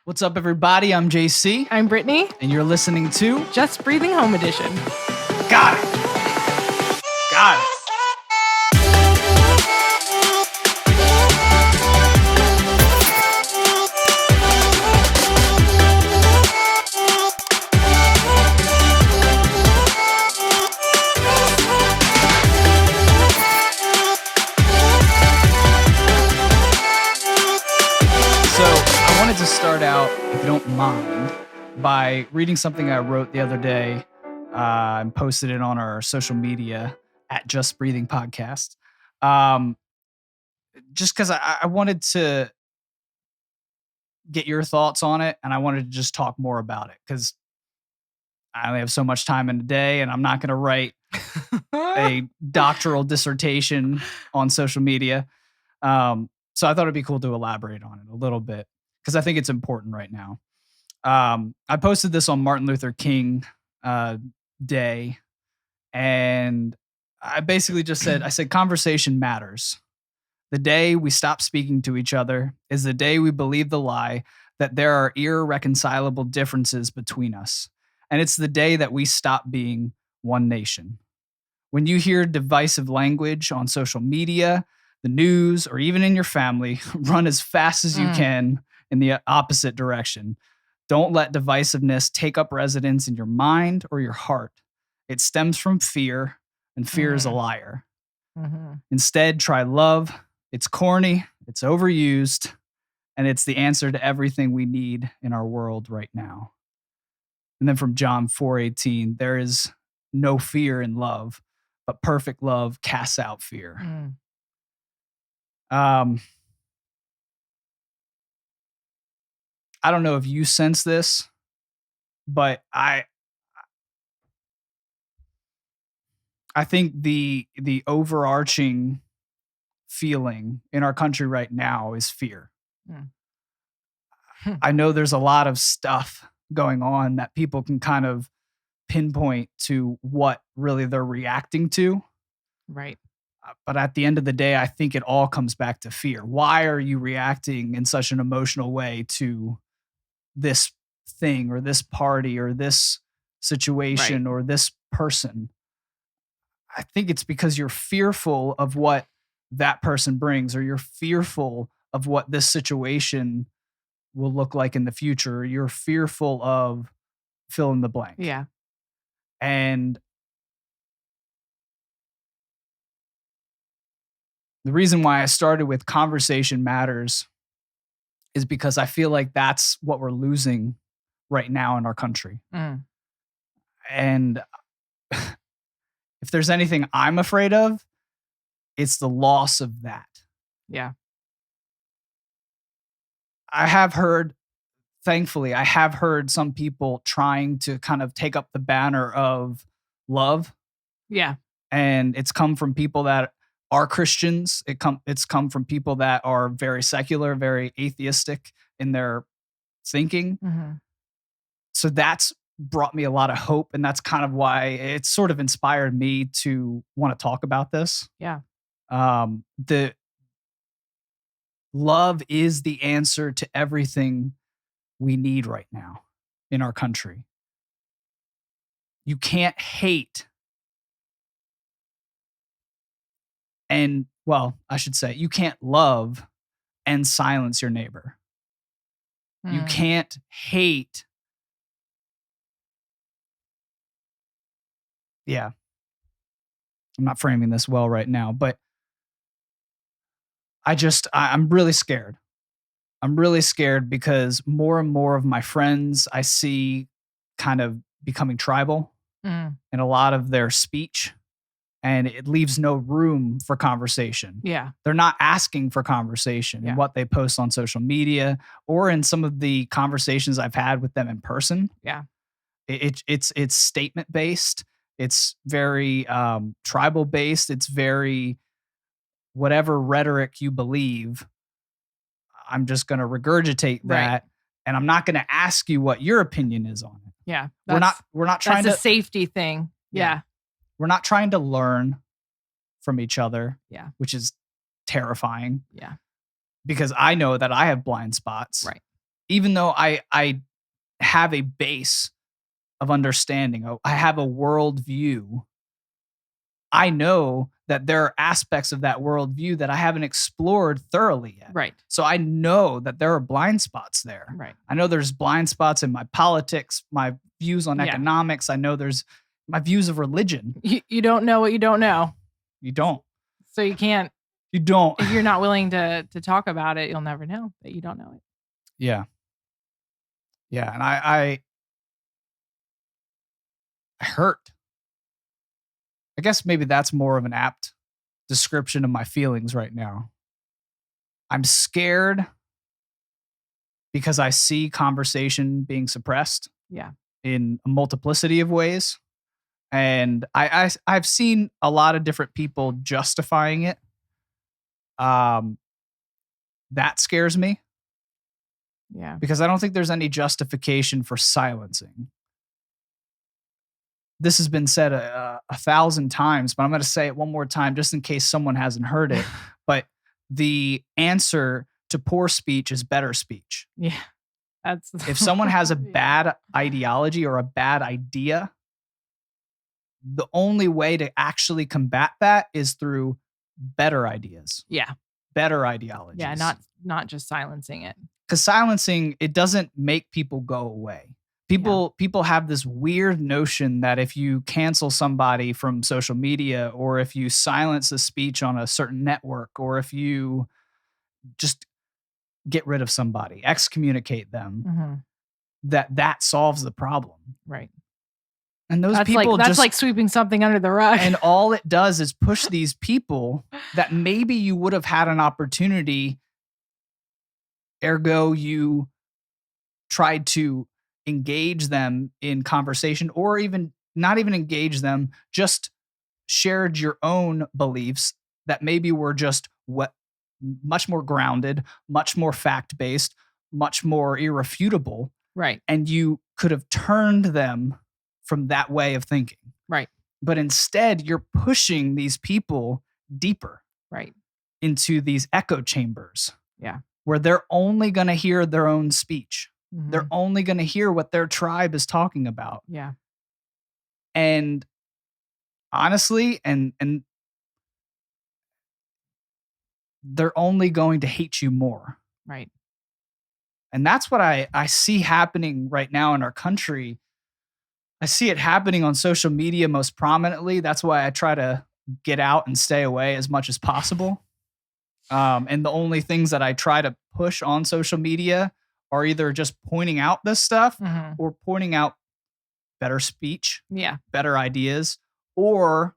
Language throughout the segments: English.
What's up, everybody? I'm JC, I'm Brittany. and you're listening to Just Breathing Home Edition. Got It. Got It. To start out, if you don't mind, by reading something I wrote the other day and posted it on our social media at Just Breathing Podcast. Just because I wanted to get your thoughts on it, and I wanted to just talk more about it because I only have so much time in a day, and I'm not going to write a doctoral dissertation on social media. So I thought it'd be cool to elaborate on it a little bit, because I think it's important right now. I posted this on Martin Luther King Day, and I basically just said, conversation matters. The day we stop speaking to each other is the day we believe the lie that there are irreconcilable differences between us. And it's the day that we stop being one nation. When you hear divisive language on social media, the news, or even in your family, run as fast as you can in the opposite direction. Don't let divisiveness take up residence in your mind or your heart. It stems from fear, and fear is a liar. Mm-hmm. Instead, try love. It's corny, it's overused, and it's the answer to everything we need in our world right now. And then from John 4:18, there is no fear in love, but perfect love casts out fear. I don't know if you sense this, but I think the overarching feeling in our country right now is fear. I know there's a lot of stuff going on that people can kind of pinpoint to what really they're reacting to. Right. But at the end of the day, I think it all comes back to fear. Why are you reacting in such an emotional way to this thing or this party or this situation or this person? I think it's because you're fearful of what that person brings, or you're fearful of what this situation will look like in the future. Or you're fearful of fill in the blank. Yeah. And the reason why I started with conversation matters is because I feel like that's what we're losing right now in our country. And if there's anything I'm afraid of, it's the loss of that. Yeah. Thankfully, I have heard some people trying to kind of take up the banner of love. Yeah. And it's come from people that are Christians. It's come from people that are very secular, very atheistic in their thinking. Mm-hmm. So that's brought me a lot of hope, and that's kind of why it sort of inspired me to want to talk about this. Yeah. The love is the answer to everything we need right now in our country. You can't hate. And, well, I should say, you can't love and silence your neighbor. You can't hate. Yeah. I'm not framing this well right now, but I'm really scared. I'm really scared because more and more of my friends I see kind of becoming tribal in a lot of their speech. And it leaves no room for conversation. Yeah. They're not asking for conversation in what they post on social media or in some of the conversations I've had with them in person. Yeah. It's statement based. It's very tribal based. It's very whatever rhetoric you believe. I'm just going to regurgitate that, and I'm not going to ask you what your opinion is on it. Yeah. We're not trying to. That's a safety thing. Yeah. We're not trying to learn from each other, which is terrifying. Yeah. Because I know that I have blind spots. Right. even though I have a base of understanding, I have a worldview, I know that there are aspects of that worldview that I haven't explored thoroughly yet. Right. So I know that there are blind spots there. Right. I know there's blind spots in my politics, my views on Yeah. economics. I know there's my views of religion. You don't know what you don't know. You don't. So you can't. You don't. If you're not willing to talk about it, you'll never know that you don't know it. Yeah. Yeah. And I hurt. I guess maybe that's more of an apt description of my feelings right now. I'm scared because I see conversation being suppressed. Yeah. In a multiplicity of ways. And I've seen a lot of different people justifying it. That scares me. Yeah. Because I don't think there's any justification for silencing. This has been said a thousand times, but I'm going to say it one more time just in case someone hasn't heard it. But the answer to poor speech is better speech. Yeah. If someone has a bad ideology or a bad idea, the only way to actually combat that is through better ideas. Yeah. Better ideologies. Yeah, not just silencing it. Because silencing, it doesn't make people go away. People have this weird notion that if you cancel somebody from social media, or if you silence a speech on a certain network, or if you just get rid of somebody, excommunicate them, that solves the problem. Right. And those that's people that's like sweeping something under the rug. And all it does is push these people that maybe you would have had an opportunity, ergo you tried to engage them in conversation, or even not even engage them, just shared your own beliefs that maybe were just much more grounded, much more fact-based, much more irrefutable. Right. And you could have turned them from that way of thinking. Right. But instead, you're pushing these people deeper. Right. Into these echo chambers. Yeah. Where they're only going to hear their own speech. They're only going to hear what their tribe is talking about. Yeah. And honestly, and they're only going to hate you more. Right. And that's what I see happening right now in our country. I see it happening on social media most prominently. That's why I try to get out and stay away as much as possible. And the only things that I try to push on social media are either just pointing out this stuff or pointing out better speech, better ideas, or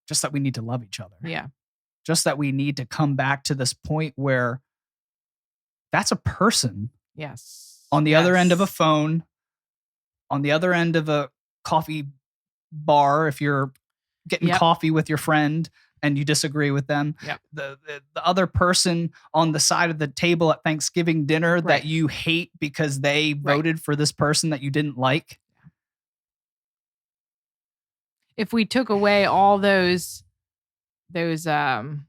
just that we need to love each other. Yeah. Just that we need to come back to this point where that's a person. Yes. On the other end of a phone, on the other end of a coffee bar, if you're getting coffee with your friend and you disagree with them, the other person on the side of the table at Thanksgiving dinner that you hate because they voted for this person that you didn't like. If we took away all those I don't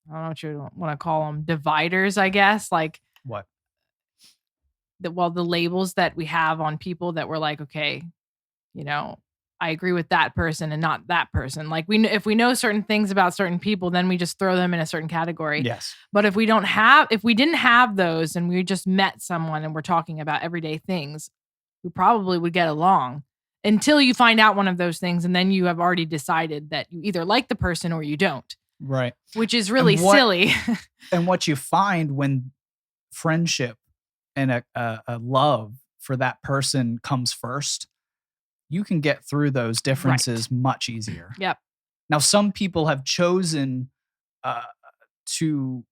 know what you want to call them, dividers, I guess, like what? The labels that we have on people that we're like, okay, I agree with that person and not that person. Like if we know certain things about certain people, then we just throw them in a certain category. Yes. But if we didn't have those and we just met someone and we're talking about everyday things, we probably would get along until you find out one of those things. And then you have already decided that you either like the person or you don't. Right. Which is really silly. And what you find when friendship and a love for that person comes first, you can get through those differences much easier. Yep. Now, some people have chosen to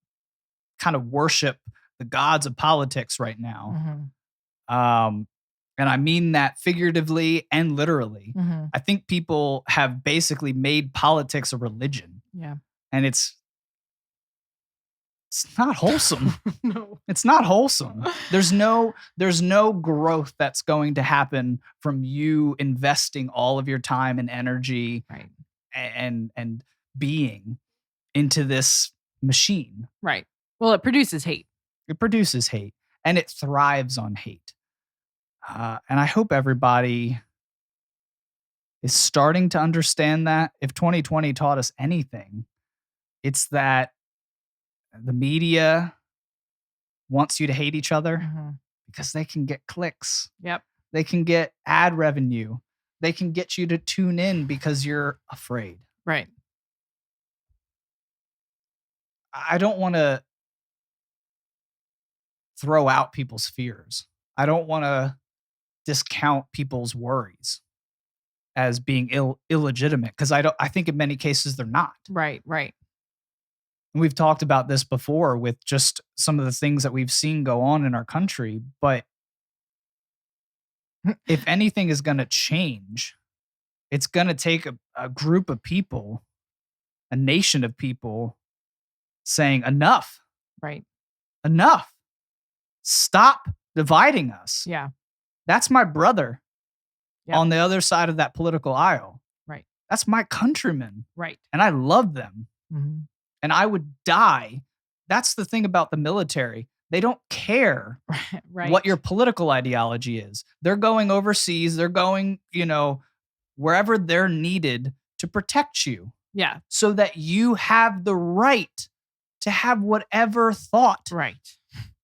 kind of worship the gods of politics right now. And I mean that figuratively and literally. I think people have basically made politics a religion. Yeah. And it's not wholesome. No. It's not wholesome. There's no growth that's going to happen from you investing all of your time and energy and being into this machine. Right. Well, it produces hate. It produces hate, and it thrives on hate. And I hope everybody is starting to understand that. If 2020 taught us anything, it's that the media wants you to hate each other Mhm. because they can get clicks. Yep. They can get ad revenue. They can get you to tune in because you're afraid. Right. I don't want to throw out people's fears. I don't want to discount people's worries as being illegitimate, because I think in many cases they're not. Right. Right. And we've talked about this before with just some of the things that we've seen go on in our country. But if anything is going to change, it's going to take a group of people, a nation of people saying, enough, Right. enough, stop dividing us. Yeah. That's my brother Yep. on the other side of that political aisle. Right. That's my countrymen. Right. And I love them. Mhm. And I would die. That's the thing about the military. They don't care Right. what your political ideology is. They're going overseas. They're going, wherever they're needed to protect you, Yeah. so that you have the right to have whatever thought Right.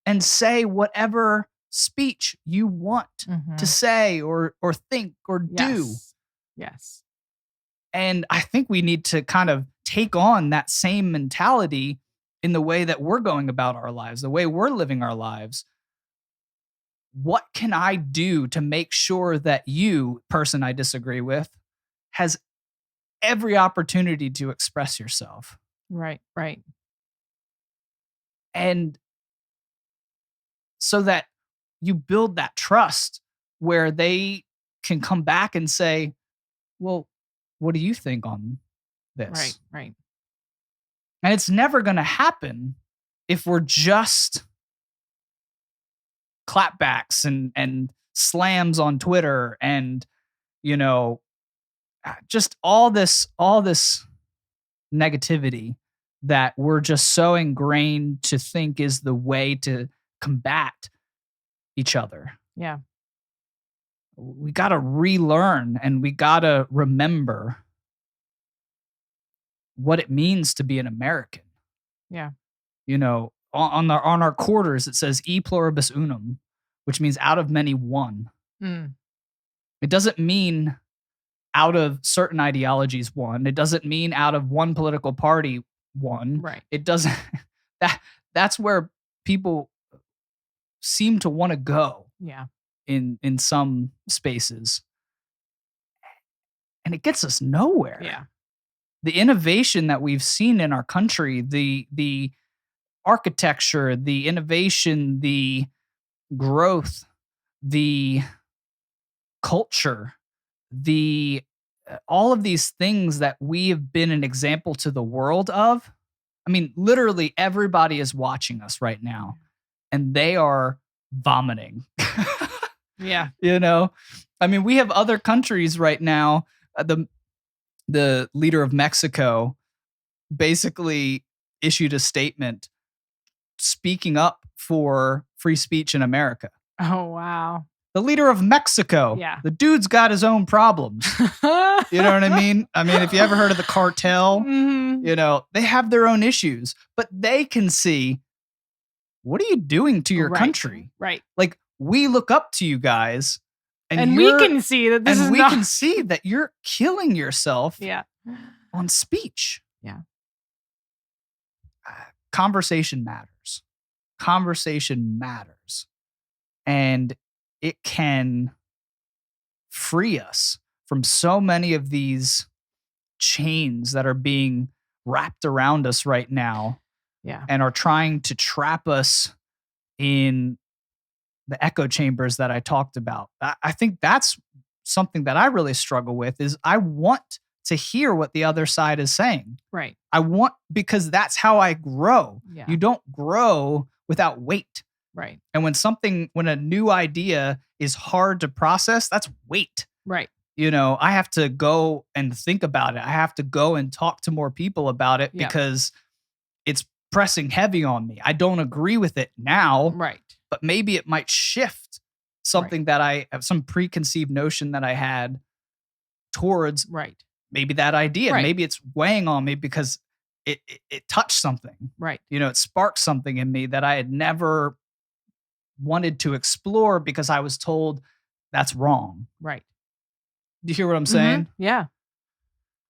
and say whatever speech you want Mhm. to say or think or do. Yes. Yes. And I think we need to kind of take on that same mentality in the way that we're going about our lives, the way we're living our lives. What can I do to make sure that you, person I disagree with, has every opportunity to express yourself? Right. Right. And so that you build that trust where they can come back and say, well, what do you think on this? Right. Right. And it's never going to happen if we're just clapbacks and slams on Twitter and, just all this negativity that we're just so ingrained to think is the way to combat each other. Yeah. We got to relearn, and we got to remember what it means to be an American. Yeah. On our quarters, it says e pluribus unum, which means out of many, one. Mm. It doesn't mean out of certain ideologies, one. It doesn't mean out of one political party, one. Right. It doesn't. That's where people seem to want to go. Yeah. In some spaces, and it gets us nowhere. Yeah. The innovation that we've seen in our country, the architecture, the innovation, the growth, the culture, the all of these things that we have been an example to the world of. I mean, literally everybody is watching us right now, and they are vomiting. Yeah. I mean, we have other countries right now. The leader of Mexico basically issued a statement speaking up for free speech in America. Oh, wow. The leader of Mexico. Yeah. The dude's got his own problems. You know what I mean? I mean, if you ever heard of the cartel, Mhm. They have their own issues, but they can see, what are you doing to your Right. country? Right. Like, we look up to you guys, And we can see that this is we not. can see that you're killing yourself Yeah. on speech. Yeah. Conversation matters. Conversation matters. And it can free us from so many of these chains that are being wrapped around us right now. Yeah. And are trying to trap us in the echo chambers that I talked about. I think that's something that I really struggle with, is I want to hear what the other side is saying. Right. Because that's how I grow. Yeah. You don't grow without weight. Right. And when a new idea is hard to process, that's weight. Right. I have to go and think about it. I have to go and talk to more people about it, Yeah. because it's pressing heavy on me. I don't agree with it now, Right. but maybe it might shift something that I have, some preconceived notion that I had towards Right. maybe that idea. Right. Maybe it's weighing on me because it touched something. Right. It sparked something in me that I had never wanted to explore because I was told that's wrong. Right. Do you hear what I'm saying? Yeah.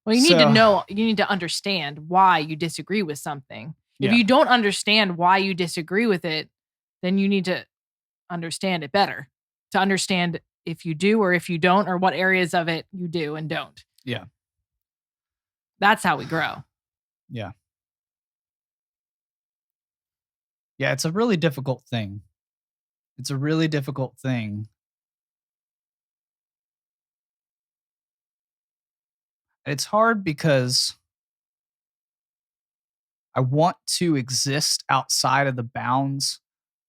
Well, you need to know, you need to understand why you disagree with something. If you don't understand why you disagree with it, then you need to understand it better to understand if you do or if you don't, or what areas of it you do and don't. Yeah. That's how we grow. Yeah. Yeah, it's a really difficult thing. It's a really difficult thing. It's hard because I want to exist outside of the bounds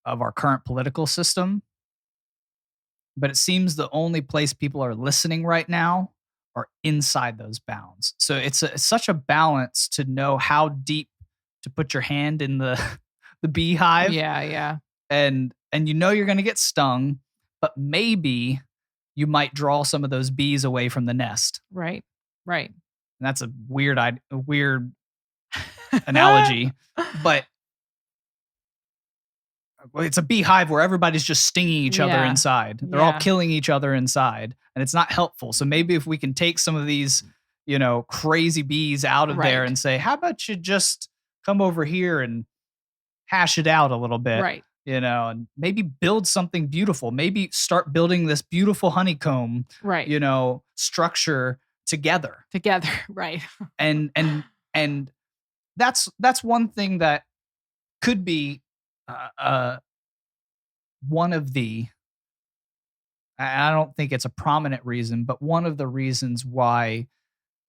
of our current political system, but it seems the only place people are listening right now are inside those bounds. So it's such a balance to know how deep to put your hand in the the beehive. Yeah. And you're going to get stung, but maybe you might draw some of those bees away from the nest. Right. And that's a weird analogy, but it's a beehive where everybody's just stinging each other inside. They're all killing each other inside, and it's not helpful. So maybe if we can take some of these, crazy bees out of there and say, how about you just come over here and hash it out a little bit, right? And maybe build something beautiful. Maybe start building this beautiful honeycomb, right? Structure together, right? And that's one thing that could be one of the, I don't think it's a prominent reason, but one of the reasons why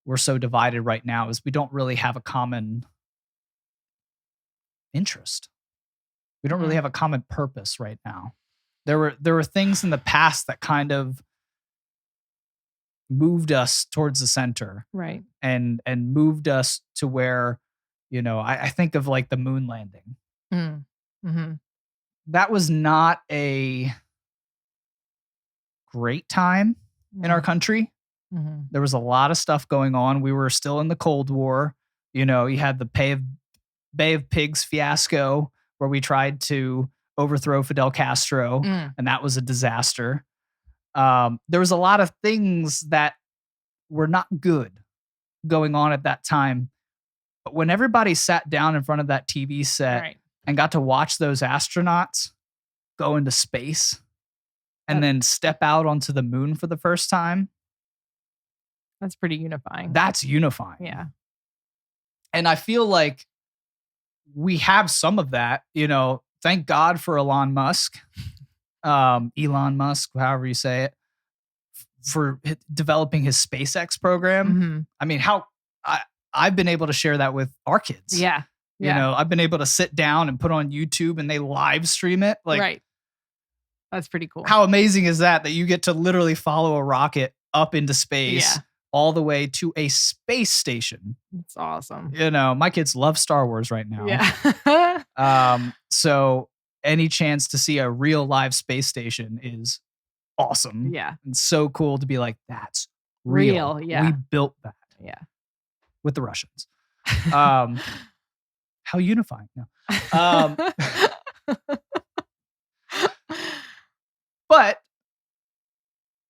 we're so divided right now is we don't really have a common interest. We don't really have a common purpose right now. There were things in the past that kind of moved us towards the center, right? And moved us to where, I think of like the moon landing. Mm-hmm. That was not a great time in our country. Mm-hmm. There was a lot of stuff going on. We were still in the Cold War. You had the Bay of Pigs fiasco where we tried to overthrow Fidel Castro, and that was a disaster. There was a lot of things that were not good going on at that time. But when everybody sat down in front of that TV set and got to watch those astronauts go into space and then step out onto the moon for the first time, that's pretty unifying. That's unifying. Yeah. And I feel like we have some of that, thank God for Elon Musk, however you say it, for developing his SpaceX program. Mm-hmm. I mean, I've been able to share that with our kids. Yeah. I've been able to sit down and put on YouTube and they live stream it. Right. That's pretty cool. How amazing is that you get to literally follow a rocket up into space all the way to a space station. It's awesome. My kids love Star Wars right now. Yeah. So any chance to see a real live space station is awesome. Yeah. It's so cool to be like, that's real. Yeah. We built that. Yeah. With the Russians. How unifying. No. But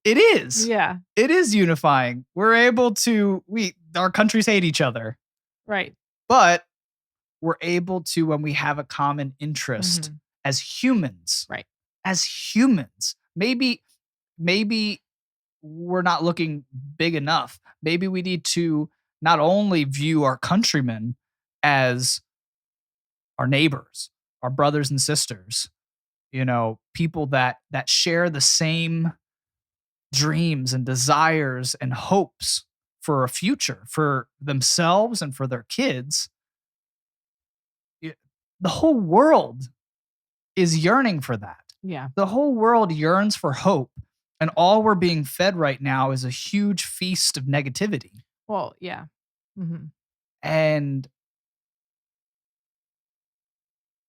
it is. Yeah. It is unifying. We're able to, our countries hate each other. Right. But we're able to, when we have a common interest as humans. Right. As humans. Maybe we're not looking big enough. Maybe we need to not only view our countrymen as our neighbors, our brothers and sisters, people that share the same dreams and desires and hopes for a future for themselves and for their kids. The whole world is yearning for that. Yeah. The whole world yearns for hope. And all we're being fed right now is a huge feast of negativity. Well, yeah. Mm-hmm. And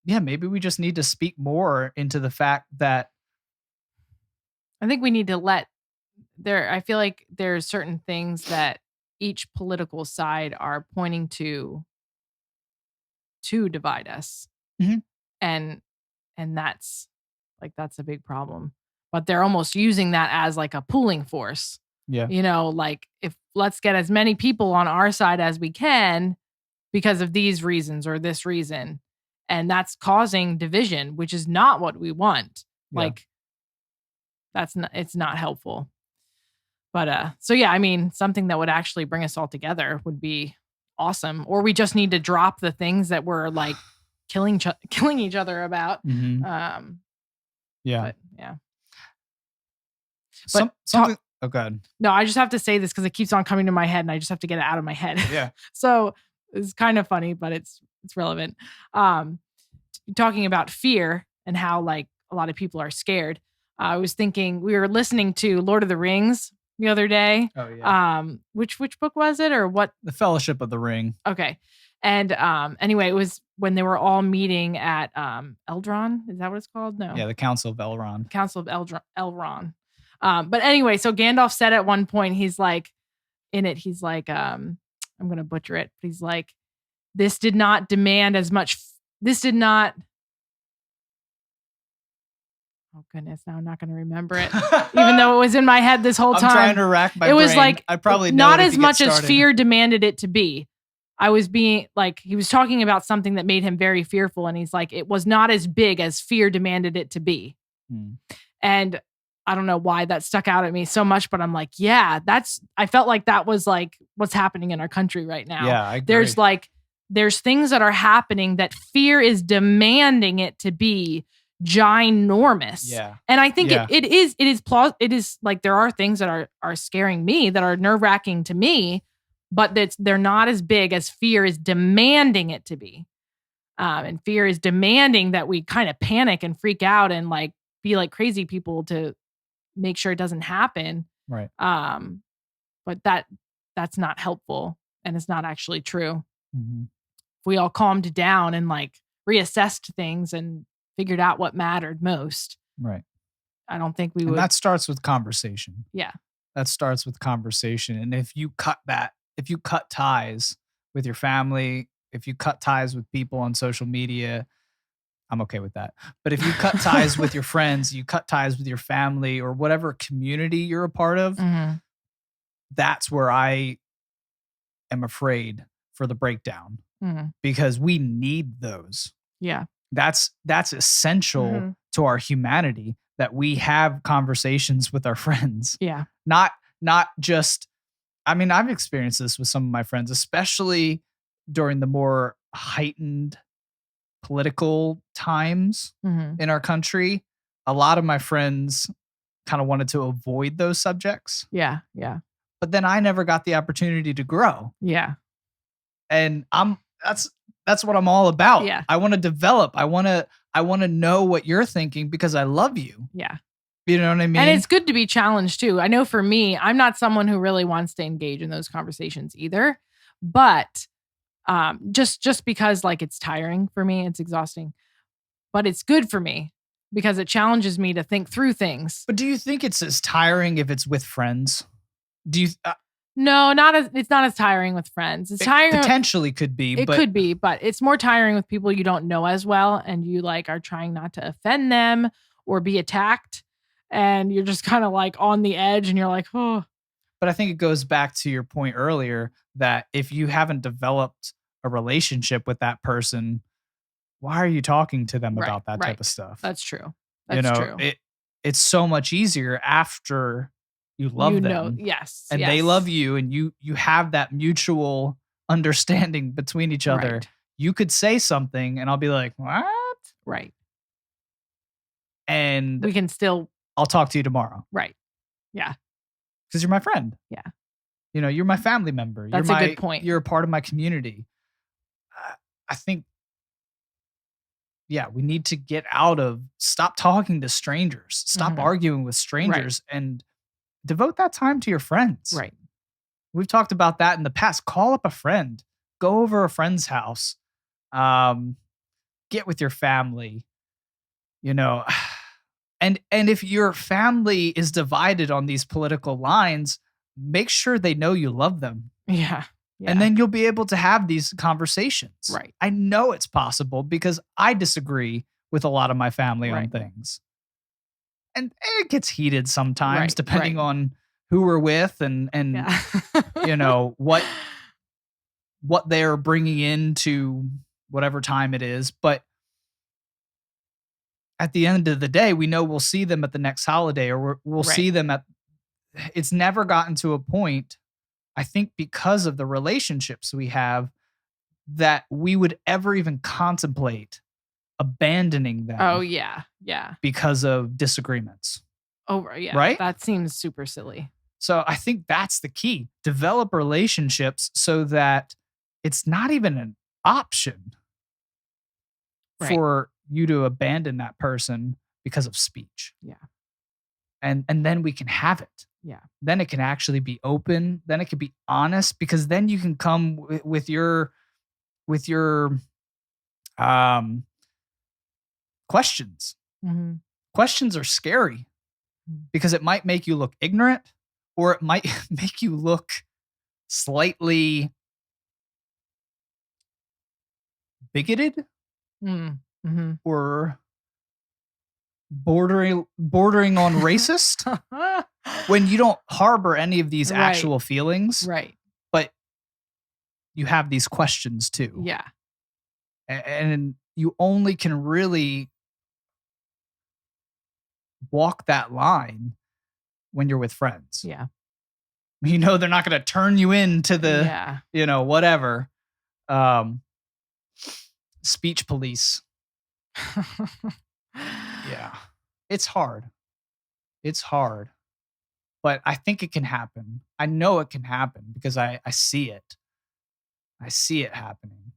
yeah, maybe we just need to speak more into the fact that I think we need to I feel like there's certain things that each political side are pointing to divide us. Mhm. And that's that's a big problem. But they're almost using that as like a pulling force. yeah, Like if let's get as many people on our side as we can because of these reasons or this reason. And that's causing division, which is not what we want. yeah. Like it's not helpful. But so yeah, I mean, something that would actually bring us all together would be awesome. Or we just need to drop the things that we're like killing each other about. Mhm. Yeah. But yeah. Something oh god. No, I just have to say this because it keeps on coming to my head and I just have to get it out of my head. Yeah. So it's kind of funny, but it's relevant. Talking about fear and how like a lot of people are scared. I was thinking we were listening to Lord of the Rings the other day. Oh yeah. Which book was it or what? The Fellowship of the Ring. Okay. And anyway, it was when they were all meeting at Eldron. Is that what it's called? No. Yeah, the Council of Elrond. Council of Elrond. But anyway, so Gandalf said at one point, he's like, in it, he's like, I'm going to butcher it. But he's like, this did not demand as much. This did not. Oh goodness, now I'm not going to remember it. Even though it was in my head this whole time. I'm trying to rack my brain. It was like, I probably know not it if as you get much as started. fear demanded it to be. I was being like, he was talking about something that made him very fearful. And he's like, it was not as big as fear demanded it to be. And I don't know why that stuck out at me so much, but I'm like, yeah, I felt like that was like what's happening in our country right now. Yeah, I agree. There's things that are happening that fear is demanding it to be ginormous. Yeah. And I think it is like there are things that are scaring me, that are nerve-wracking to me, but they're not as big as fear is demanding it to be. And fear is demanding that we kind of panic and freak out and like be like crazy people to make sure it doesn't happen. Right. But that's not helpful and it's not actually true. Mm-hmm. If we all calmed down and like reassessed things and figured out what mattered most. Right. I don't think we would. And that starts with conversation. Yeah. That starts with conversation. And if you cut ties with your family, if you cut ties with people on social media, I'm okay with that. But if you cut ties with your friends, you cut ties with your family or whatever community you're a part of, that's where I am afraid for the breakdown because we need those. Yeah. That's essential to our humanity, that we have conversations with our friends. Yeah. Not just, I mean, I've experienced this with some of my friends, especially during the more heightened political times in our country. A lot of my friends kind of wanted to avoid those subjects. Yeah. Yeah. But then I never got the opportunity to grow. Yeah. And that's what I'm all about. Yeah. I want to develop. I want to know what you're thinking because I love you. Yeah. You know what I mean? And it's good to be challenged too. I know for me, I'm not someone who really wants to engage in those conversations either. But just because like it's tiring for me, it's exhausting. But it's good for me because it challenges me to think through things. But do you think it's as tiring if it's with friends? Do you? No, it's not as tiring with friends. It's tiring. Potentially could be. It could be, but it's more tiring with people you don't know as well, and you like are trying not to offend them or be attacked, and you're just kind of like on the edge, and you're like, oh. But I think it goes back to your point earlier that if you haven't developed a relationship with that person, why are you talking to them about that type of stuff? That's true. That's true. It's so much easier after you love them. Yes. And they love you and you have that mutual understanding between each other. Right. You could say something and I'll be like, what? Right. And we can still. I'll talk to you tomorrow. Right. Yeah. Because you're my friend. Yeah. You're my family member. That's a good point. You're a part of my community. I think, we need to stop talking to strangers, stop arguing with strangers, and devote that time to your friends. Right. We've talked about that in the past. Call up a friend, go over a friend's house, get with your family, you know, and if your family is divided on these political lines, make sure they know you love them. Yeah. And then you'll be able to have these conversations. Right. I know it's possible because I disagree with a lot of my family on Right. things. And it gets heated sometimes, Right, depending right. on who we're with and Yeah. you know, what they're bringing into whatever time it is. But at the end of the day, we know we'll see them at the next holiday, or we'll Right. see them at. It's never gotten to a point, I think, because of the relationships we have, that we would ever even contemplate abandoning them. Oh, yeah. Yeah. Because of disagreements. Oh, yeah. Right? That seems super silly. So I think that's the key. Develop relationships so that it's not even an option for you to abandon that person because of speech. Yeah. And then we can have it. Yeah. Then it can actually be open. Then it can be honest, because then you can come with your questions. Mhm. Questions are scary because it might make you look ignorant, or it might make you look slightly bigoted Mm. Mhm. or bordering on racist when you don't harbor any of these Right. actual feelings, Right. but you have these questions too. Yeah. And you only can really walk that line when you're with friends. Yeah. You know, they're not going to turn you into the, Yeah. you know, whatever. Speech police. Yeah. It's hard. It's hard. But I think it can happen. I know it can happen because I see it. I see it happening.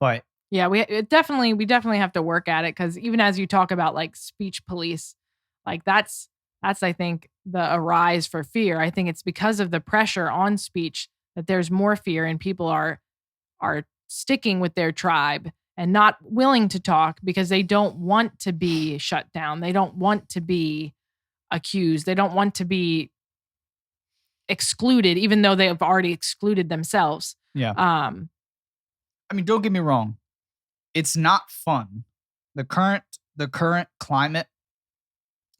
But Yeah, we definitely have to work at it, because even as you talk about like speech police, like that's I think the arise for fear. I think it's because of the pressure on speech that there's more fear, and people are sticking with their tribe and not willing to talk because they don't want to be shut down. They don't want to be accused. They don't want to be excluded, even though they have already excluded themselves. yeah. I mean, don't get me wrong. It's not fun. The current climate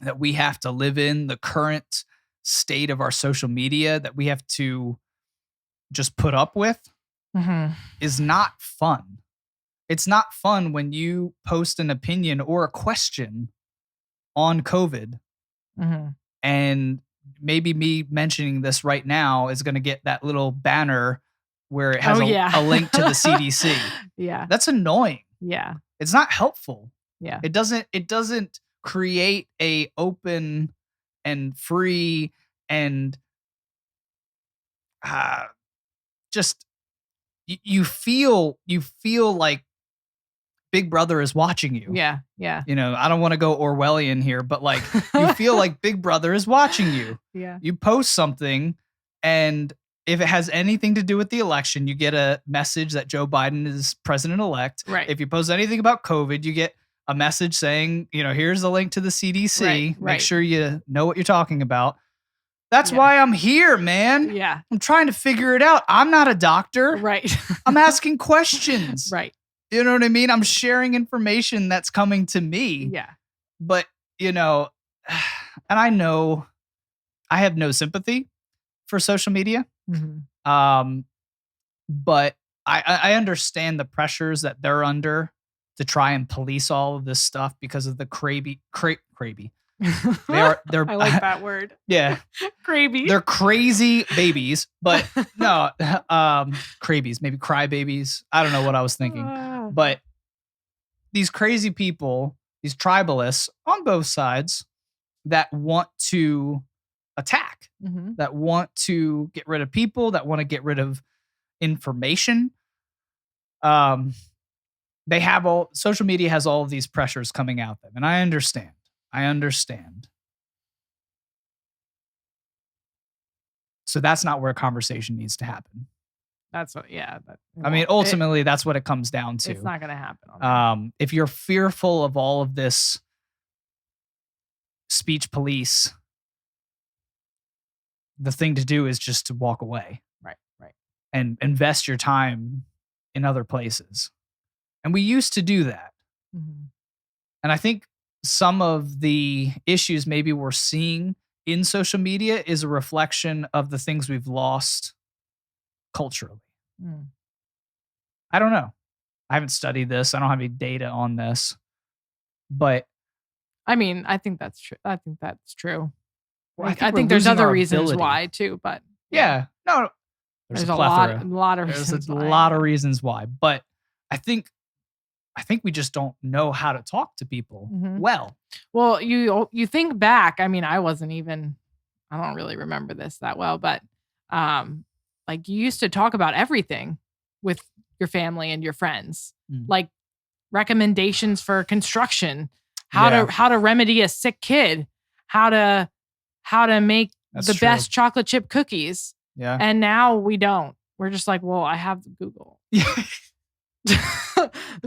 that we have to live in, the current state of our social media that we have to just put up with, is not fun. It's not fun when you post an opinion or a question on COVID, and maybe me mentioning this right now is going to get that little banner where it has a link to the CDC. Yeah. That's annoying. Yeah. It's not helpful. Yeah. It doesn't create a open and free and just you feel like Big Brother is watching you. Yeah. Yeah. You know, I don't want to go Orwellian here, but like you feel like Big Brother is watching you. Yeah. You post something, and if it has anything to do with the election, you get a message that Joe Biden is president-elect. Right. If you post anything about COVID, you get a message saying, you know, here's the link to the CDC. Right. Make sure you know what you're talking about. That's why I'm here, man. Yeah. I'm trying to figure it out. I'm not a doctor. Right. I'm asking questions. Right. You know what I mean? I'm sharing information that's coming to me. Yeah. But, you know, and I know I have no sympathy for social media. But I understand the pressures that they're under to try and police all of this stuff because of the crabby. They're I like that word. Yeah. Crazy. They're crazy babies, but no, crabies, maybe cry babies. I don't know what I was thinking. But these crazy people, these tribalists on both sides that want to attack, that want to get rid of people, that want to get rid of information. They have social media has all of these pressures coming at them. And I understand. So that's not where conversation needs to happen. That's what. Yeah. I mean, ultimately, that's what it comes down to. It's not going to happen. If you're fearful of all of this speech police, the thing to do is just to walk away. Right. And invest your time in other places. And we used to do that. Mm-hmm. And I think some of the issues maybe we're seeing in social media is a reflection of the things we've lost culturally. I don't know. I haven't studied this. I don't have any data on this. But I mean, I think that's true. I think there's other reasons why too, but yeah. No, there's a lot of reasons. There's a lot of reasons why, but I think we just don't know how to talk to people well. Well, you think back. I mean, I don't really remember this that well, but like you used to talk about everything with your family and your friends, like recommendations for construction, how to remedy a sick kid, how to make best chocolate chip cookies. Yeah. And now we don't. We're just like, well, I have Google.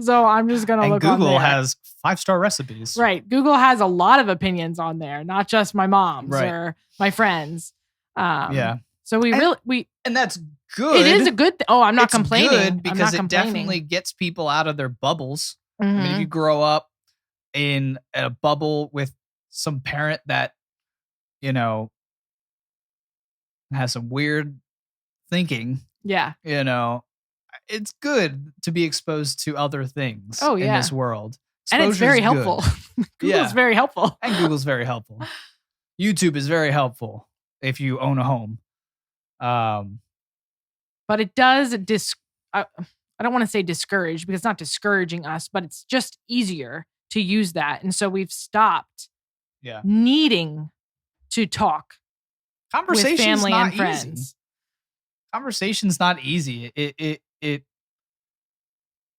So I'm just going to look on there. Google has 5-star recipes. Right. Google has a lot of opinions on there, not just my mom's or my friends. So and that's good. It is a good thing. Oh, I'm not complaining. Good because it definitely gets people out of their bubbles. I mean, if you grow up in a bubble with some parent that, has some weird thinking. Yeah. It's good to be exposed to other things in this world. And it's very helpful. Google's very helpful. And Google's very helpful. YouTube is very helpful if you own a home. But it does I don't want to say discourage because it's not discouraging us, but it's just easier to use that. And so we've stopped needing to talk with family and friends. Conversation's not easy. It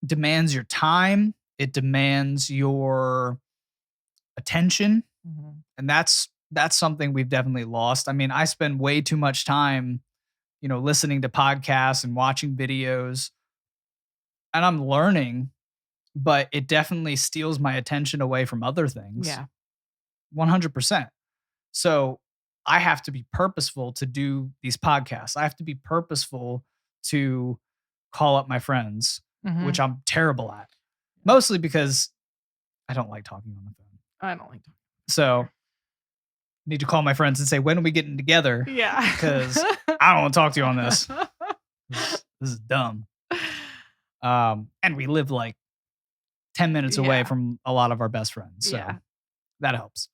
demands your time. It demands your attention. And that's something we've definitely lost. I mean, I spend way too much time, listening to podcasts and watching videos, and I'm learning, but it definitely steals my attention away from other things. Yeah. 100%. So I have to be purposeful to do these podcasts. I have to be purposeful to call up my friends, which I'm terrible at. Mostly because I don't like talking on the phone. I don't like talking. So I need to call my friends and say, when are we getting together? Yeah. Because I don't want to talk to you on this. This is dumb. And we live like 10 minutes away from a lot of our best friends. So that helps.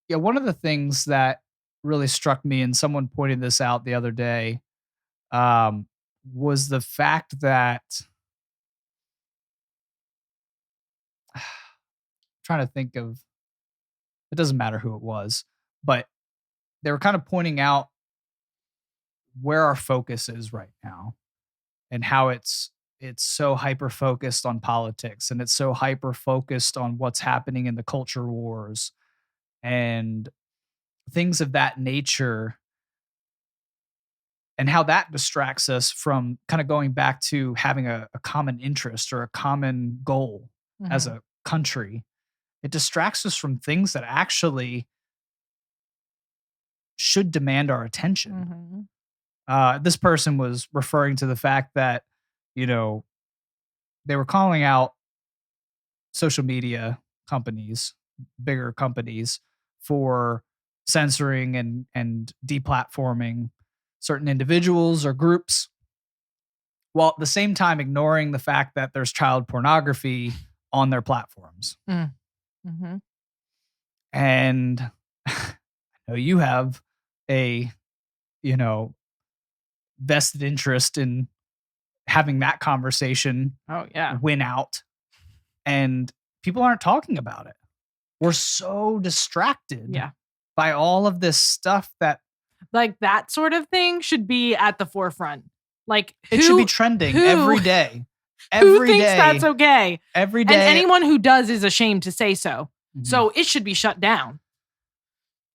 One of the things that really struck me, and someone pointed this out the other day, was the fact that trying to think of, it doesn't matter who it was, but they were kind of pointing out where our focus is right now and how it's so hyper focused on politics, and it's so hyper focused on what's happening in the culture wars and things of that nature, and how that distracts us from kind of going back to having a common interest or a common goal as a country. It distracts us from things that actually should demand our attention. This person was referring to the fact that, they were calling out social media companies, bigger companies, for censoring and deplatforming certain individuals or groups, while at the same time ignoring the fact that there's child pornography on their platforms. And I know you have a, vested interest in having that conversation win out, and people aren't talking about it. We're so distracted by all of this stuff that, like, that sort of thing should be at the forefront. Like, it should be trending every day. Who thinks that's okay? Every day. And anyone who does is ashamed to say so. So it should be shut down.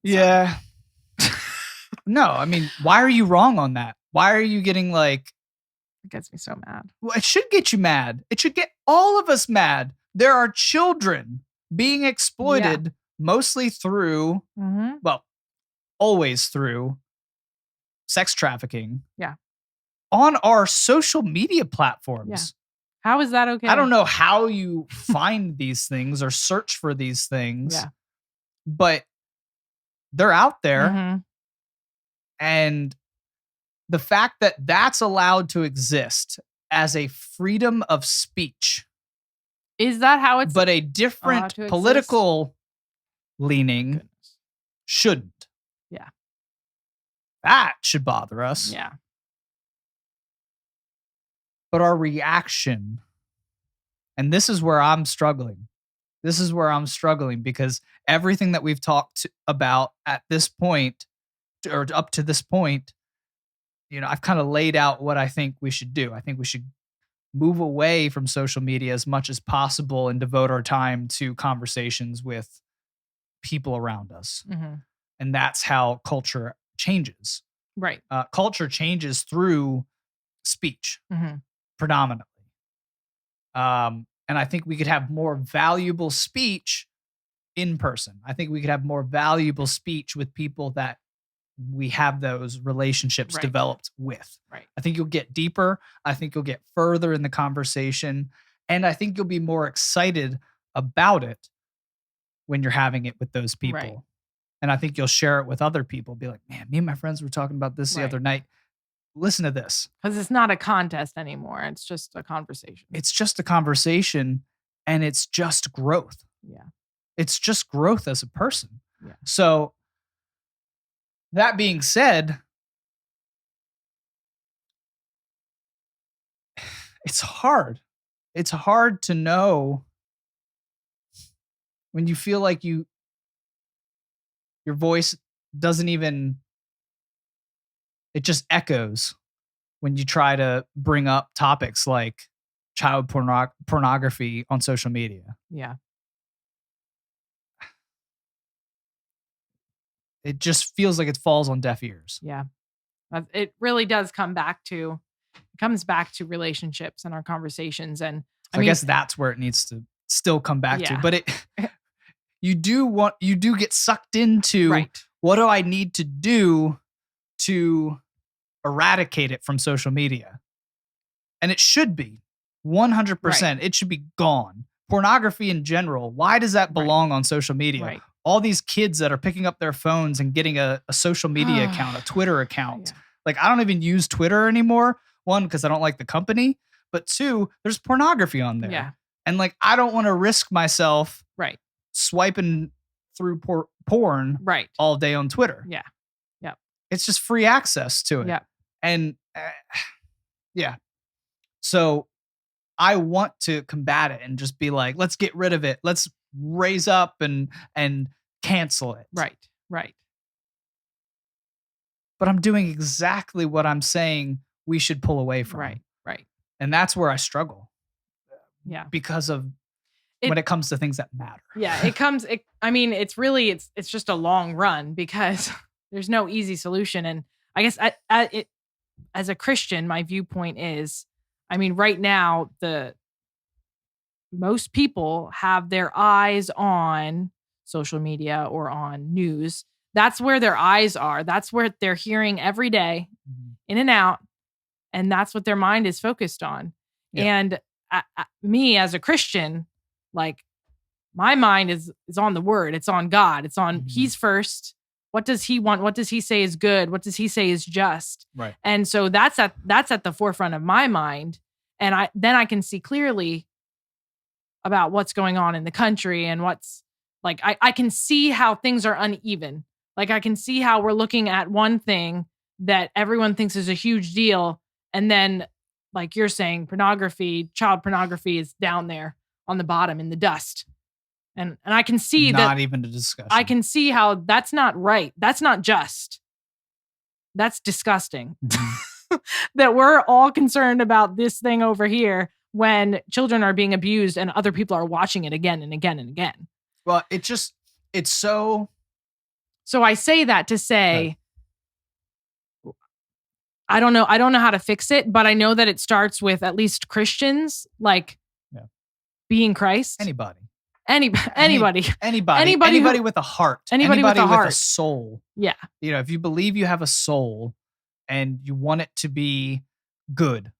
Yeah. No, I mean, why are you wrong on that? Why are you getting like, It gets me so mad. well, it should get you mad. It should get all of us mad. There are children being exploited mostly through, Mm-hmm. well, always through sex trafficking. Yeah. On our social media platforms. How is that okay? I don't know how you find these things or search for these things. Yeah. But they're out there. Mm-hmm. And the fact that that's allowed to exist as a freedom of speech, Is that how it's but a allowed different to political leaning Goodness. shouldn't. Yeah. That should bother us. Yeah. But our reaction, and this is where I'm struggling. This is where I'm struggling because everything that we've talked about at this point, or up to this point, you know, I've kind of laid out what I think we should do. I think we should move away from social media as much as possible and devote our time to conversations with people around us. Mm-hmm. And that's how culture changes. Right. Culture changes through speech, Mm-hmm. predominantly. And I think we could have more valuable speech in person. I think we could have more valuable speech with people that we have those relationships Right. developed with. Right. I think you'll get deeper. I think you'll get further in the conversation. And I think you'll be more excited about it when you're having it with those people. Right. And I think you'll share it with other people. Be like, man, me and my friends were talking about this the Right. other night. Listen to this. Because it's not a contest anymore. It's just a conversation. It's just a conversation and it's just growth. Yeah. It's just growth as a person. Yeah. So that being said, it's hard. It's hard to know when you feel like your voice doesn't even, it just echoes when you try to bring up topics like child pornography on social media. Yeah. It just feels like it falls on deaf ears. Yeah. It really does come back to, relationships and our conversations. And I guess that's where it needs to still come back to. But you do get sucked into, right. What do I need to do to eradicate it from social media? And it should be 100%. Right. It should be gone. Pornography in general, why does that belong on social media? Right. All these kids that are picking up their phones and getting a social media account, a Twitter account. Yeah. Like, I don't even use Twitter anymore. One, because I don't like the company. But two, there's pornography on there. Yeah. And like, I don't want to risk myself Right. swiping through porn Right. all day on Twitter. Yeah. Yep. It's just free access to it. Yeah. And yeah. So I want to combat it and just be like, let's get rid of it. Let's raise up and cancel it. Right. Right. But I'm doing exactly what I'm saying we should pull away from. Right. Right. And that's where I struggle. Yeah. Because of when it comes to things that matter. Yeah. It's really, it's just a long run because there's no easy solution. And I guess as a Christian, my viewpoint is, right now, most people have their eyes on social media or on news. That's where their eyes are. That's where they're hearing every day, in and out. And that's what their mind is focused on. Yeah. And me as a Christian, like, my mind is on the word. It's on God. It's on He's first. What does He want? What does He say is good? What does He say is just? Right. And so that's at the forefront of my mind. And I can see clearly about what's going on in the country and what's like, I can see how things are uneven. Like, I can see how we're looking at one thing that everyone thinks is a huge deal. And then, like you're saying, child pornography is down there on the bottom in the dust. And I can see not even a discussion. I can see how that's not right. That's not just. That's disgusting. Mm-hmm. That we're all concerned about this thing over here when children are being abused and other people are watching it again and again and again. Well, it's so. So I say that to say, I don't know how to fix it, but I know that it starts with at least Christians, like being Christ. Anybody. Anybody Anybody with a heart. Anybody with a heart. Soul. Yeah. You know, if you believe you have a soul and you want it to be good.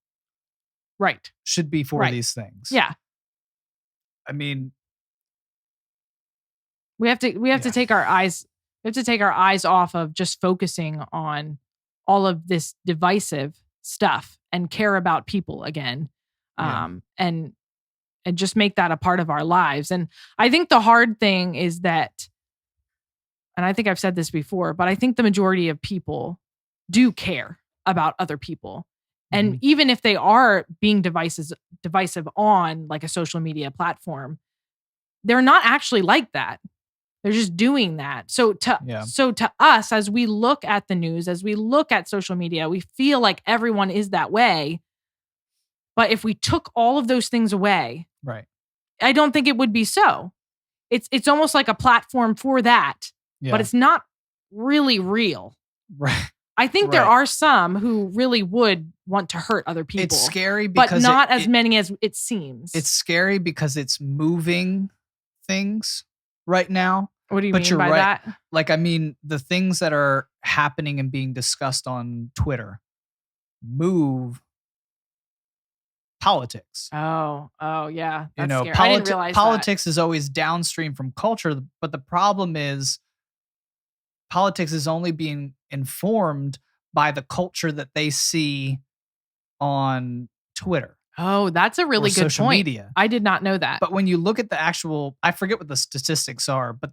Right. Should be for these things. Yeah. I mean, we have to take our eyes off of just focusing on all of this divisive stuff and care about people again. And just make that a part of our lives. And I think the hard thing is that, and I think I've said this before, but I think the majority of people do care about other people. And even if they are being divisive on like a social media platform, they're not actually like that. They're just doing that. So to us, as we look at the news, as we look at social media, we feel like everyone is that way. But if we took all of those things away, right, I don't think it would be so. It's almost like a platform for that, but it's not really real. Right. I think there are some who really would want to hurt other people. It's scary because but not as many as it seems. It's scary because it's moving things right now. What do you mean by that? Like, I mean, the things that are happening and being discussed on Twitter move politics. Oh, yeah. That's scary. I didn't realize politics is always downstream from culture, but the problem is politics is only being informed by the culture that they see on Twitter. Oh, that's a really good social point. Media. I did not know that. But when you look at the actual, I forget what the statistics are, but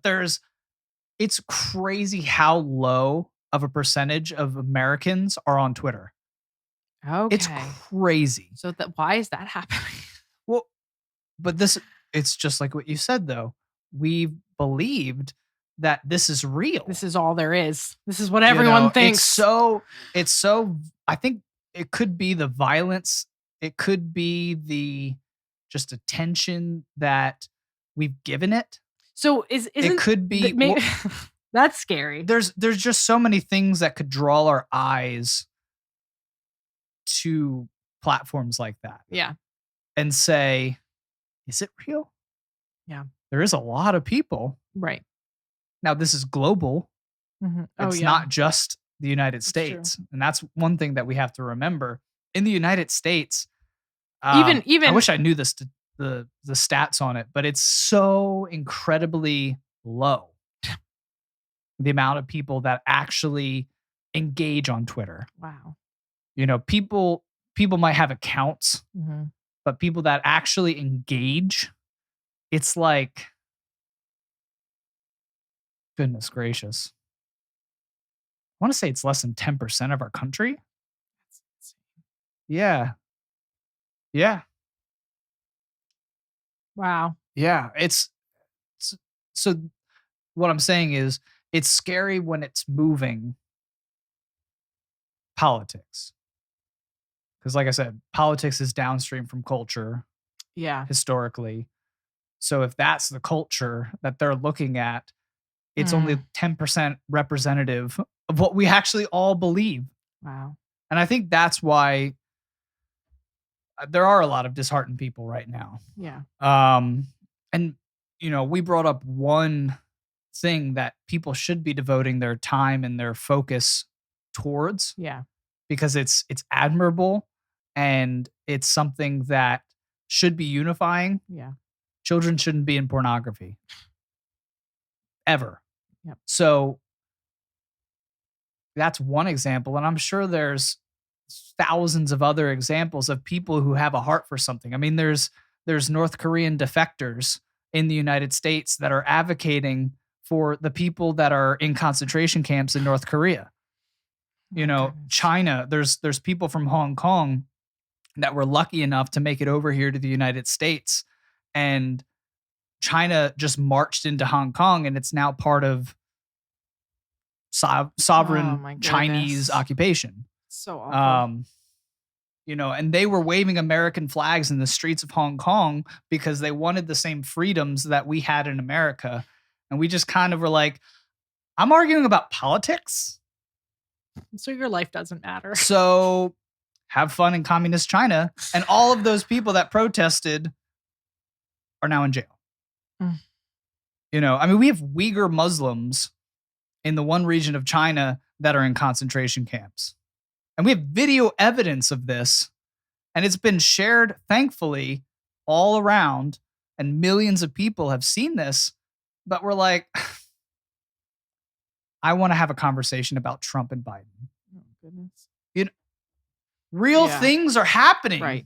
it's crazy how low of a percentage of Americans are on Twitter. Okay. It's crazy. So why is that happening? Well, but it's just like what you said, though. We've believed that this is real. This is all there is. This is what everyone thinks. It's so, I think it could be the violence. It could be the just attention that we've given it. So it could be, that's scary. There's just so many things that could draw our eyes to platforms like that. Yeah. And say, is it real? Yeah. There is a lot of people. Right. Now, this is global. Mm-hmm. It's not just the United States. True. And that's one thing that we have to remember. In the United States, even I wish I knew the stats on it, but it's so incredibly low. The amount of people that actually engage on Twitter. Wow. People might have accounts, but people that actually engage, it's like, goodness gracious. I want to say it's less than 10% of our country. Yeah. Yeah. Wow. Yeah. It's so what I'm saying is it's scary when it's moving politics. Because like I said, politics is downstream from culture. Yeah. Historically. So if that's the culture that they're looking at, it's only 10% representative of what we actually all believe. Wow. And I think that's why there are a lot of disheartened people right now. Yeah. And we brought up one thing that people should be devoting their time and their focus towards. Yeah. Because it's admirable and it's something that should be unifying. Yeah. Children shouldn't be in pornography. Ever. Yep. So that's one example. And I'm sure there's thousands of other examples of people who have a heart for something. I mean, there's North Korean defectors in the United States that are advocating for the people that are in concentration camps in North Korea. China, there's people from Hong Kong that were lucky enough to make it over here to the United States. And China just marched into Hong Kong and it's now part of sovereign Chinese occupation. So awful. And they were waving American flags in the streets of Hong Kong because they wanted the same freedoms that we had in America. And we just kind of were like, I'm arguing about politics. So your life doesn't matter. So have fun in communist China. And all of those people that protested are now in jail. Mm. You know, I mean, we have Uyghur Muslims in the one region of China that are in concentration camps. And we have video evidence of this. And it's been shared, thankfully, all around. And millions of people have seen this. But we're like, I want to have a conversation about Trump and Biden. Oh, goodness. You know, real Yeah. things are happening. Right.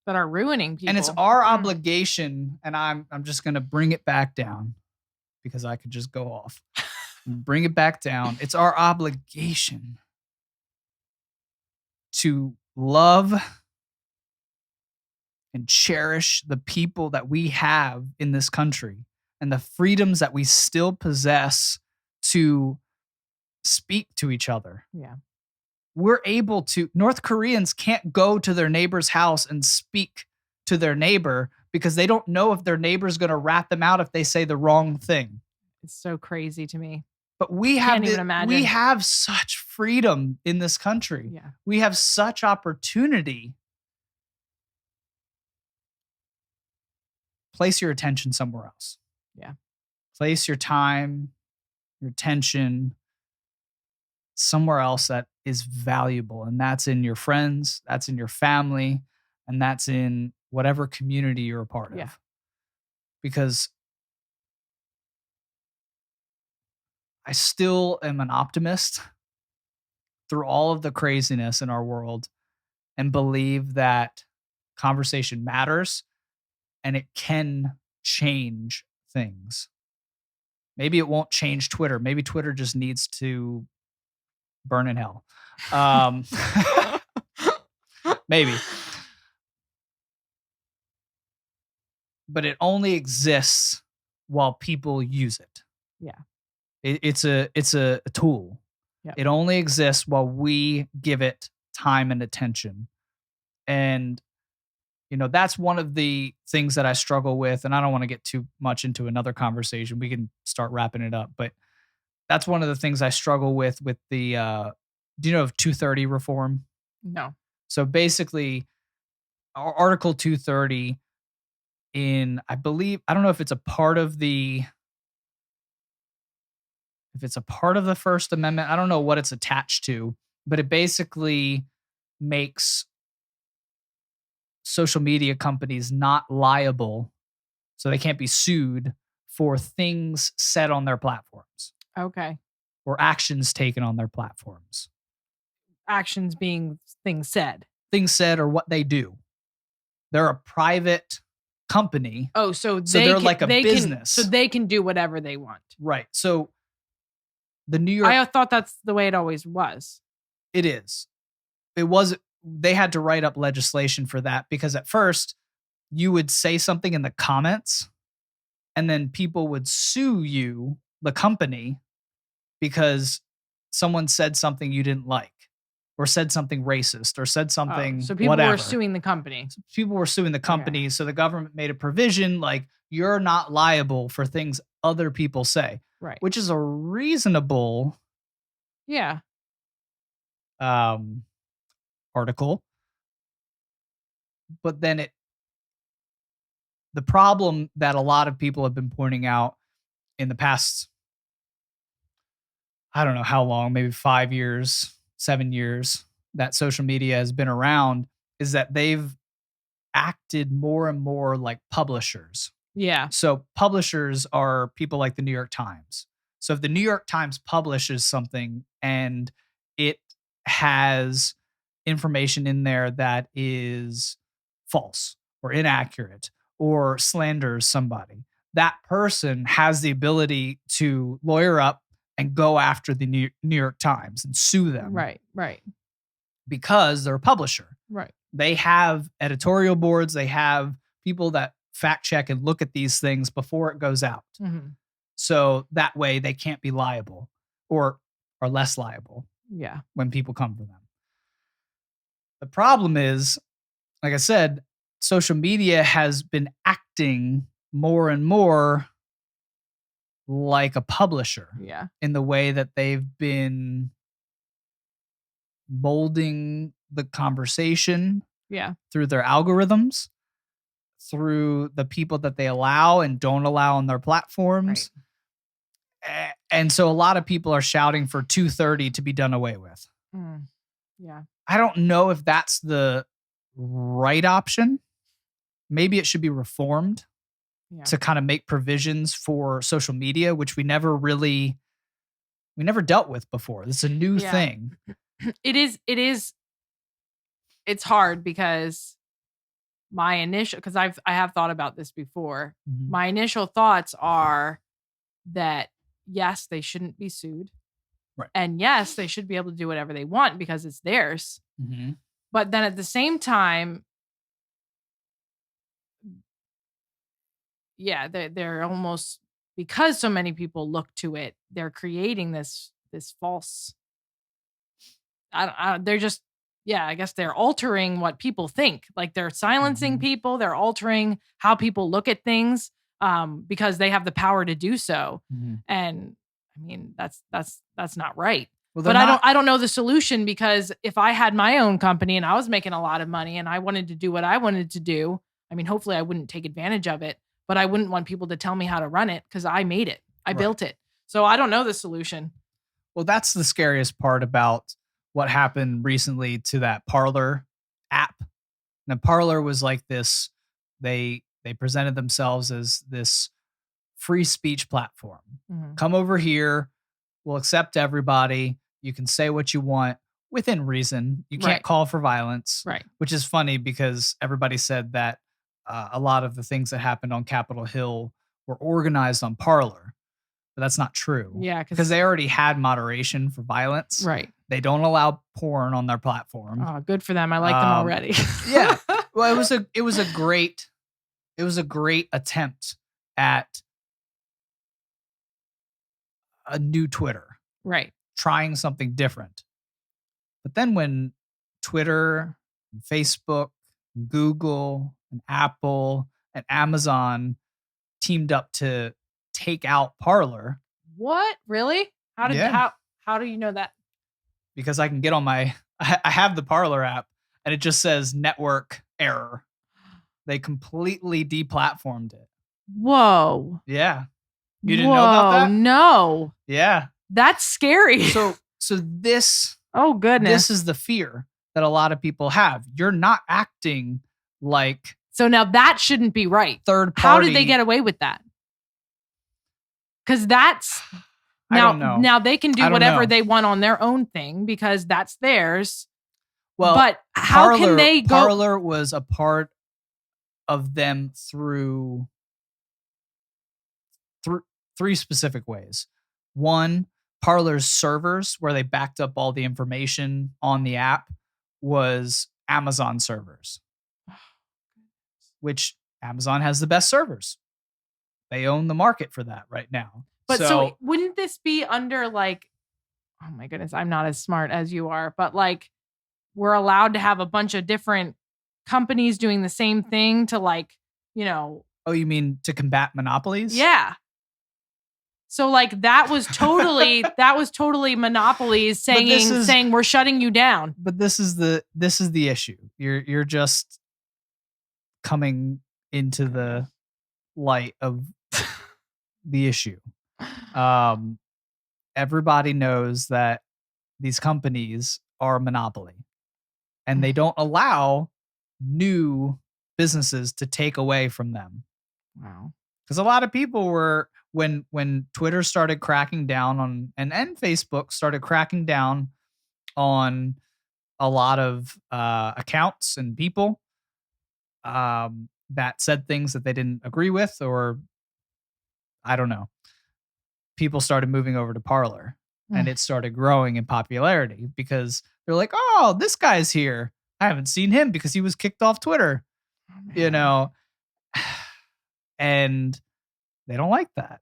That are ruining people. And it's our obligation, and I'm just going to bring it back down because I could just go off. Bring it back down. It's our obligation to love and cherish the people that we have in this country and the freedoms that we still possess to speak to each other. Yeah. We're able to, North Koreans can't go to their neighbor's house and speak to their neighbor because they don't know if their neighbor's going to rat them out if they say the wrong thing. It's so crazy to me. But we have such freedom in this country. Yeah. We have such opportunity. Place your attention somewhere else. Yeah. Place your time, your attention somewhere else that is valuable. And that's in your friends, that's in your family, and that's in whatever community you're a part of. Because I still am an optimist through all of the craziness in our world and believe that conversation matters and it can change things. Maybe it won't change Twitter. Maybe Twitter just needs to burn in hell. Maybe. But it only exists while people use it. Yeah. It's a tool. Yep. It only exists while we give it time and attention. And, you know, that's one of the things that I struggle with. And I don't want to get too much into another conversation. We can start wrapping it up. But that's one of the things I struggle with the, do you know of 230 reform? No. So basically, Article 230 I believe, I don't know if it's a part of the First Amendment. I don't know what it's attached to, but it basically makes social media companies not liable, so they can't be sued for things said on their platforms. Okay. Or actions taken on their platforms. Actions being things said. Things said or what they do. They're a private company. Oh, so they're like a business. So they can do whatever they want. Right. So the New York... I thought that's the way it always was. It is. They had to write up legislation for that because at first you would say something in the comments and then people would sue you, the company, because someone said something you didn't like or said something racist or said something so people whatever. were suing the company. People were suing the company. Okay. So the government made a provision like you're not liable for things other people say. Right. Which is a reasonable article. But then the problem that a lot of people have been pointing out in the past, I don't know how long, maybe 5 years, 7 years that social media has been around is that they've acted more and more like publishers. Yeah. So publishers are people like the New York Times. So if the New York Times publishes something and it has information in there that is false or inaccurate or slanders somebody, that person has the ability to lawyer up and go after the New York Times and sue them. Right. Because they're a publisher. Right. They have editorial boards. They have people that fact check and look at these things before it goes out. Mm-hmm. So that way they can't be liable or are less liable. Yeah. When people come for them. The problem is, like I said, social media has been acting more and more like a publisher. Yeah. In the way that they've been molding the conversation Yeah. through their algorithms, through the people that they allow and don't allow on their platforms. And so a lot of people are shouting for 230 to be done away with. Yeah. I don't know if that's the right option. Maybe it should be reformed to kind of make provisions for social media, which we never dealt with before. This is a new thing. It is. It's hard because because I have thought about this before. Mhm. My initial thoughts are that yes, they shouldn't be sued. Right. And yes, they should be able to do whatever they want because it's theirs. Mm-hmm. But then at the same time, yeah, they're almost, because so many people look to it, they're creating this false. They're just, I guess they're altering what people think. Like they're silencing people. They're altering how people look at things because they have the power to do so. And I mean, that's not right. Well, but I don't know the solution, because if I had my own company and I was making a lot of money and I wanted to do what I wanted to do, I mean, hopefully I wouldn't take advantage of it, but I wouldn't want people to tell me how to run it because I made it. I built it. So I don't know the solution. Well, that's the scariest part about what happened recently to that Parler app. Now, Parler was like this. They presented themselves as this free speech platform. Come over here. We'll accept everybody. You can say what you want within reason. You can't call for violence. Right. Which is funny because everybody said that a lot of the things that happened on Capitol Hill were organized on Parler. But that's not true. Yeah. Because they already had moderation for violence. Right. They don't allow porn on their platform. Oh, good for them. I like them already. Yeah. Well, it was a great attempt at a new Twitter. Right. Trying something different. But then when Twitter, and Facebook, and Google, and Apple, and Amazon teamed up to take out Parler. What? Really? How do you know that? Because I can get on I have the Parler app and it just says network error. They completely deplatformed it. Whoa. Yeah. You didn't know about that? No. Yeah. That's scary. So this, oh goodness, this is the fear that a lot of people have. You're not acting like. So now that shouldn't be right. Third party. How did they get away with that? Because that's now they can do whatever they want on their own thing because that's theirs. Well, but how can they go? Parler was a part of them through three specific ways. One, Parler's servers, where they backed up all the information on the app, was Amazon servers, which Amazon has the best servers. They own the market for that right now. But so wouldn't this be under like, oh my goodness, I'm not as smart as you are, but like we're allowed to have a bunch of different companies doing the same thing to like, Oh, you mean to combat monopolies? Yeah. So like that was totally monopolies saying we're shutting you down. But this is the issue. You're just coming into the light of the issue. Everybody knows that these companies are a monopoly and they don't allow new businesses to take away from them. Wow. Because a lot of people were, when Twitter started cracking down on, and Facebook started cracking down on a lot of accounts and people that said things that they didn't agree with, or I don't know. People started moving over to Parler and it started growing in popularity because they're like, oh, this guy's here. I haven't seen him because he was kicked off Twitter, and they don't like that.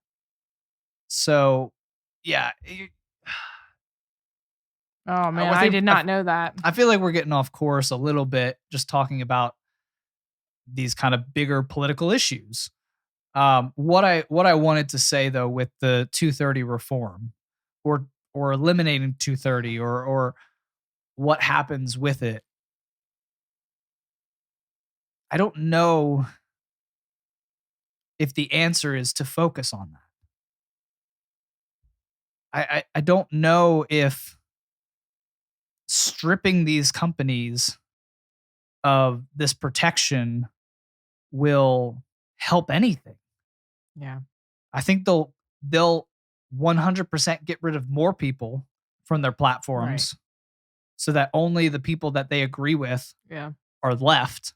So, yeah. Oh man, I did not know that. I feel like we're getting off course a little bit just talking about these kind of bigger political issues. What I wanted to say though with the 230 reform or eliminating 230 or what happens with it, I don't know if the answer is to focus on that. I don't know if stripping these companies of this protection will help anything. Yeah. I think they'll 100% get rid of more people from their platforms so that only the people that they agree with are left,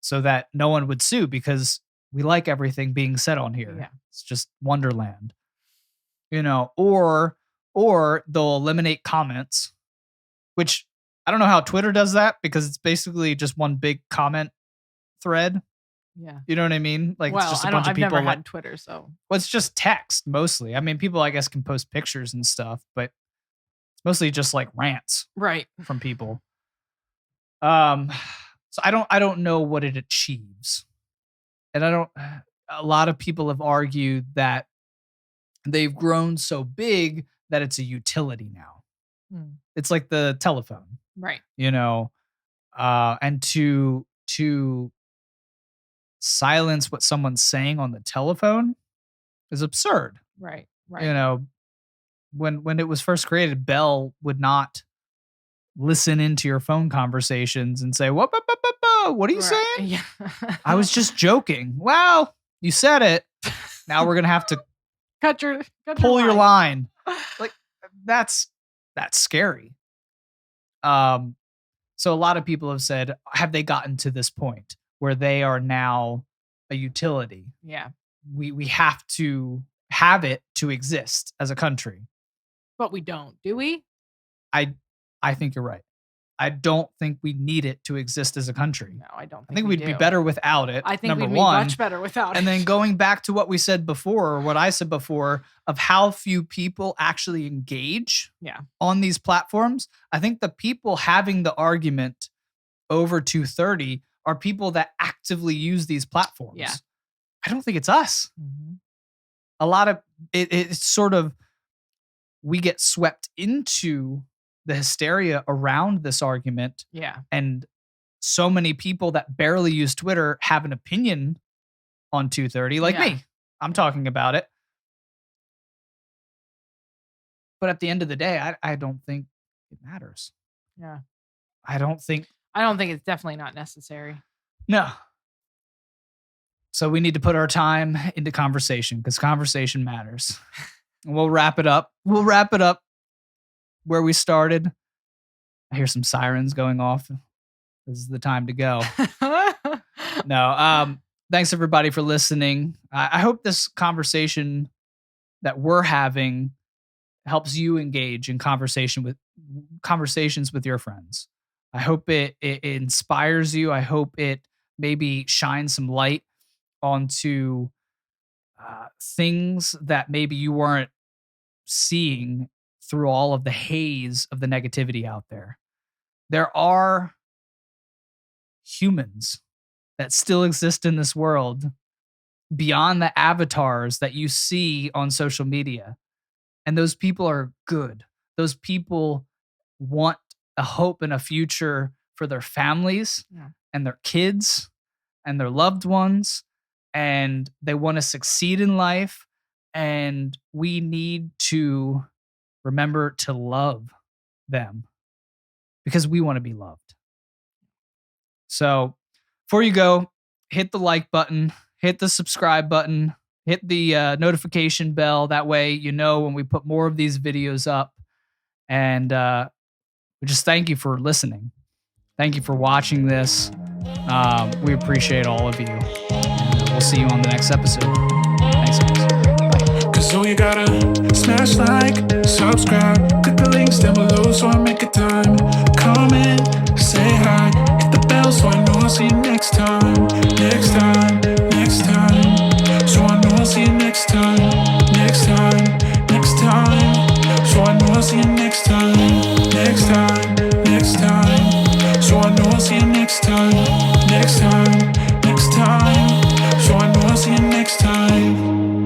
so that no one would sue, because we like everything being said on here. Yeah. It's just wonderland. Or they'll eliminate comments, which I don't know how Twitter does that, because it's basically just one big comment thread. Yeah. You know what I mean? Like, it's just a bunch of people. I've never had Twitter, so. Well, it's just text mostly. I mean, people, I guess, can post pictures and stuff, but it's mostly just like rants from people. So I don't know what it achieves. And a lot of people have argued that they've grown so big that it's a utility now. It's like the telephone. Right. And to silence what someone's saying on the telephone is absurd. Right. When it was first created, Bell would not listen into your phone conversations and say, what are you saying? Yeah. I was just joking. Well, you said it. Now we're going to have to pull your line. Like, that's scary. So a lot of people have said, have they gotten to this point where they are now a utility? Yeah. We have to have it to exist as a country. But we don't, do we? I think you're right. I don't think we need it to exist as a country. No, I don't think I think we'd be better without it. I think number we'd be one. much better without it. And then going back to what we said before, or what I said before, of how few people actually engage on these platforms. I think the people having the argument over 230 are people that actively use these platforms. Yeah. I don't think it's us. A lot of it's sort of, we get swept into the hysteria around this argument. Yeah. And so many people that barely use Twitter have an opinion on 230, like me. I'm talking about it. But at the end of the day, I don't think it matters. Yeah. I don't think it's definitely not necessary. No. So we need to put our time into conversation, because conversation matters. And we'll wrap it up. Where we started. I hear some sirens going off. This is the time to go. No. Thanks everybody for listening. I hope this conversation that we're having helps you engage in conversations with your friends. I hope it inspires you. I hope it maybe shines some light onto things that maybe you weren't seeing through all of the haze of the negativity out there. There are humans that still exist in this world beyond the avatars that you see on social media. And those people are good. Those people want a hope and a future for their families and their kids and their loved ones. And they want to succeed in life. And we need to remember to love them, because we want to be loved. So before you go, hit the like button, hit the subscribe button, hit the notification bell. That way, you know when we put more of these videos up. And we just thank you for listening. Thank you for watching this. We appreciate all of you. And we'll see you on the next episode. Thanks, guys. So you gotta smash like, subscribe, click the links down below so I make a time. Comment, say hi, hit the bell so I know I'll see you next time. Next time, next time. So I know I'll see you next time. Next time, next time. So I know I'll see you next time. Next time, next time. So I know I'll see you next time. Next time, next time. So I know I'll see you next time.